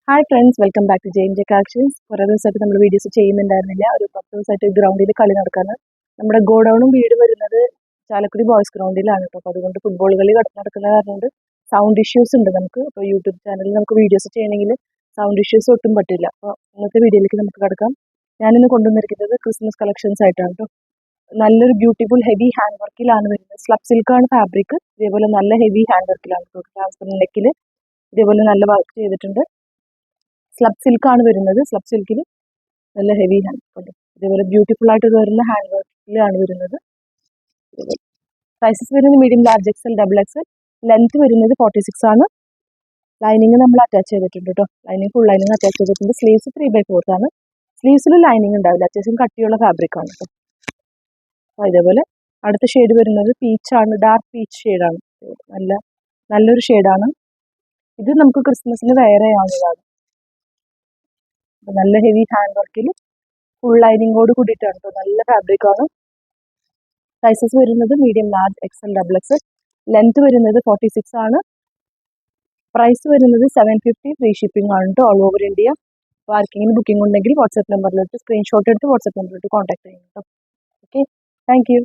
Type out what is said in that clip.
Hi friends, welcome back to J collections. കുറേ ദിവസമായിട്ട് നമ്മൾ വീഡിയോസ് ചെയ്യുന്നുണ്ടായിരുന്നില്ല. ഒരു 10 ദിവസമായിട്ട് ഗ്രൗണ്ടിൽ കളി നടക്കാണ്. നമ്മുടെ ഗോഡൗണും വീട് വരുന്നത് ചാലക്കുടി ബോയ്സ് ഗ്രൗണ്ടിലാണ് കേട്ടോ. അപ്പോൾ അതുകൊണ്ട് ഫുട്ബോൾ കളി നടക്കുന്ന കാരണം കൊണ്ട് സൗണ്ട് ഇഷ്യൂസ് ഉണ്ട് നമുക്ക്. അപ്പോൾ യൂട്യൂബ് ചാനലിൽ നമുക്ക് വീഡിയോസ് ചെയ്യണമെങ്കിൽ സൗണ്ട് ഇഷ്യൂസ് ഒട്ടും പറ്റില്ല. അപ്പോൾ ഇന്നത്തെ വീഡിയോയിലേക്ക് നമുക്ക് കിടക്കാം. ഞാനിന്ന് കൊണ്ടുവന്നിരിക്കുന്നത് ക്രിസ്മസ് കളക്ഷൻസ് ആയിട്ടാണ് കേട്ടോ. നല്ലൊരു ബ്യൂട്ടിഫുൾ ഹെവി ഹാൻഡ് വർക്കിലാണ് വരുന്നത്. സ്ലബ് സിൽക്കാണ് ഫാബ്രിക്. ഇതേപോലെ നല്ല ഹെവി ഹാൻഡ് വർക്കിലാണ് കേട്ടോ. ട്രാൻസ്പെറൻറ്റ് നെക്കിൽ ഇതേപോലെ നല്ല വർക്ക് ചെയ്തിട്ടുണ്ട്. സ്ലബ് സിൽക്കാണ് വരുന്നത്. സ്ലബ് സിൽക്കിൽ നല്ല ഹെവി ഹാൻഡ് ഉണ്ട്. ഇതേപോലെ ബ്യൂട്ടിഫുൾ ആയിട്ട് വരുന്ന ഹാൻഡ് വർക്കിലാണ് വരുന്നത്. സൈസസ് വരുന്നത് medium, large XL, double XL. Length വരുന്നത് 46 ആണ്. ലൈനിങ് നമ്മൾ അറ്റാച്ച് ചെയ്തിട്ടുണ്ട് കേട്ടോ. ലൈനിങ് ഫുൾ ലൈനിങ് അറ്റാച്ച് ചെയ്തിട്ടുണ്ട്. സ്ലീവ്സ് 3/4 ആണ്. സ്ലീവ്സിൽ ലൈനിങ് ഉണ്ടാവില്ല. അത്യാവശ്യം കട്ടിയുള്ള ഫാബ്രിക് ആണ് കേട്ടോ. അപ്പോൾ ഇതേപോലെ അടുത്ത ഷെയ്ഡ് വരുന്നത് പീച്ചാണ്. ഡാർക്ക് പീച്ച് ഷെയ്ഡാണ്. നല്ലൊരു ഷെയ്ഡാണ്. ഇത് നമുക്ക് ക്രിസ്മസിന് വേറെ ആവുന്നതാണ്. നല്ല ഹെവി ഹാൻഡ് വർക്കിൽ ഫുൾ ലൈനിങ്ങോട് കൂടിയിട്ടാണ് കേട്ടോ. നല്ല ഫാബ്രിക് ആണ്. സൈസസ് വരുന്നത് medium, large XL, double XL. Length വരുന്നത് 46 ആണ്. പ്രൈസ് വരുന്നത് 750. ഫ്രീ ഷിപ്പിംഗ് ആണ് കേട്ടോ, ഓൾ ഓവർ ഇന്ത്യ. അപ്പോൾ ആർക്കെങ്കിലും ബുക്കിംഗ് ഉണ്ടെങ്കിൽ വാട്സ്ആപ്പ് നമ്പറിലോട്ട് സ്ക്രീൻഷോട്ട് എടുത്ത് വാട്സ്ആപ്പ് നമ്പറിലോട്ട് കോൺടാക്ട് ചെയ്യണം കേട്ടോ. Okay, thank you.